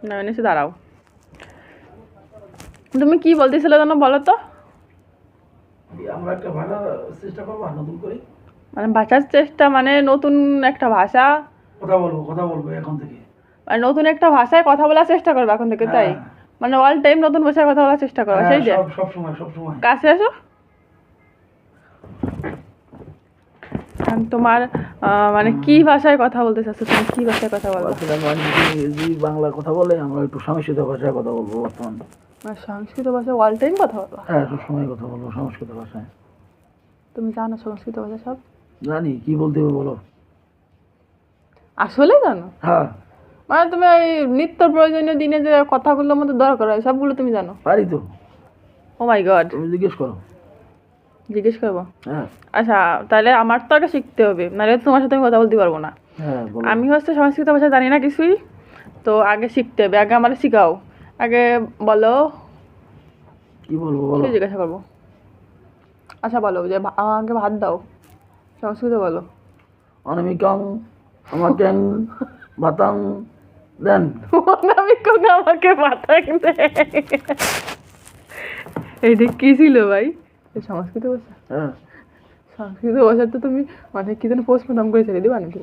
না এসে দাঁড়াও, তুমি কি বলতেছিলে জানো বলো তো? আমরা একটা ভাষা চেষ্টা করবো নতুন করে, মানে ভাষার চেষ্টা মানে নতুন একটা ভাষা কথা বলবো এখন থেকে, মানে নতুন একটা ভাষায় কথা বলার চেষ্টা করবে এখন থেকে, তাই? মানে অল টাইম নতুন ভাষায় কথা বলার চেষ্টা করো, সেই যে সব সময় কাছে আসো। তোমার মানে কি ভাষায় কথা বলতে চাচ্ছো তুমি? কি ভাষায় কথা বলবো? ইংরেজি বাংলা কথা বলে, আমরা একটু সংস্কৃত ভাষায় কথা বলবো বর্তমান। সংস্কৃত ভাষায় অল টাইম কথা বলবো? হ্যাঁ, সব সময় কথা বলবো সংস্কৃত ভাষায়। তুমি জানো সংস্কৃত ভাষা সব? জানি, কি বলতে হবে বলো। আসলে জানো? হ্যাঁ। মানে তুমি এই নিত্য প্রয়োজনীয় দিনে যে কথাগুলোর মধ্যে দরকার হয় সবগুলো তুমি জানো? পারি তো। ও মাই গড, তুমি জিজ্ঞেস করো। জিজ্ঞেস করবো? হ্যাঁ। আচ্ছা, তাহলে আমার তো আগে শিখতে হবে, নাহলে তোমার সাথে আমি কথা বলতে পারবো না। হ্যাঁ, আমি হচ্ছে সংস্কৃত ভাষা জানি না কিছুই, তো আগে শিখতে হবে। আগে আমার শিখাও, আগে বলো। কি বলবো বলো? জিজ্ঞাসা করবো। আচ্ছা বলো যে আমাকে ভাত দাও, সংস্কৃত বলো। অনামিকাং আমাকেং ভাতাং দেন। অনামিকাং আমাকে ভাতাং দেন, এইটা কি ছিল ভাই? সংস্কৃত ভাষা? হ্যাঁ। সংস্কৃত ভাষা তো তুমি মানে কি যেন পোস্টমর্টম করে ছেড়ে দিবা নাকি?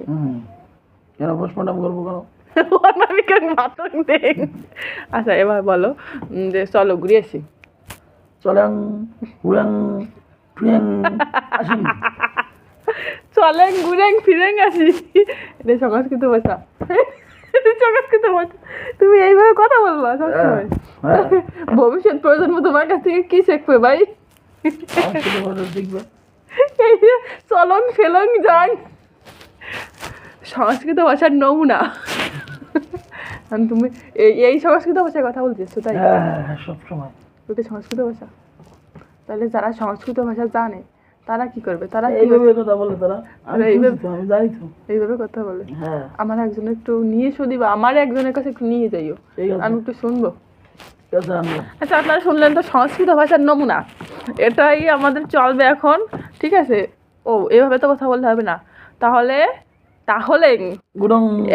কেন পোস্টমর্টম করবো কেন? অনামিকাং ভাতাং দেন। আচ্ছা এবার বলো যে চলো ঘুরে আসি। চলেন হুড়াং টুয়াং আসুন। চলেন ঘুরেন ফিরেন আসি, এটা সংস্কৃত ভাষা। সংস্কৃত ভাষা তুমি এইভাবে কথা বলবা সবসময়? ভবিষ্যৎ প্রজন্ম তোমার কাছ থেকে কি শিখবে ভাই? শিখবে। এই যে চলন ফেলন যান সংস্কৃত ভাষার নমুনা। তুমি এই সংস্কৃত ভাষায় কথা বলতেছো, তাই? হ্যাঁ, সব সময়। ওটা সংস্কৃত ভাষা। তাহলে যারা সংস্কৃত ভাষা জানে তারা কি করবে? তারা এইভাবে কথা বলে, তারা আমি জানি তো, এইভাবে কথা বলে। হ্যাঁ। আমার একজন একটু নিয়ে এসো দিবা, আমার একজনের কাছে একটু নিয়ে যাইও, আমি একটু শুনবো। আচ্ছা, আপনারা শুনলেন তো সংস্কৃত ভাষার নমুনা, এটাই আমাদের চলবে এখন, ঠিক আছে? ও এভাবে তো কথা বলতে হবে না, তাহলে তাহলে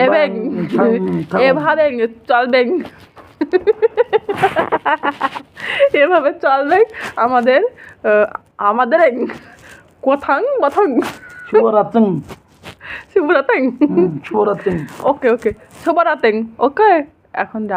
এভাবে চলবে, এভাবে চলবে আমাদের আমাদের কোথাং বথং শুভরাত্রি। শুভরাত্রি। শুভরাত্রি। ওকে ওকে, শুভরাত্রি। ওকে, এখন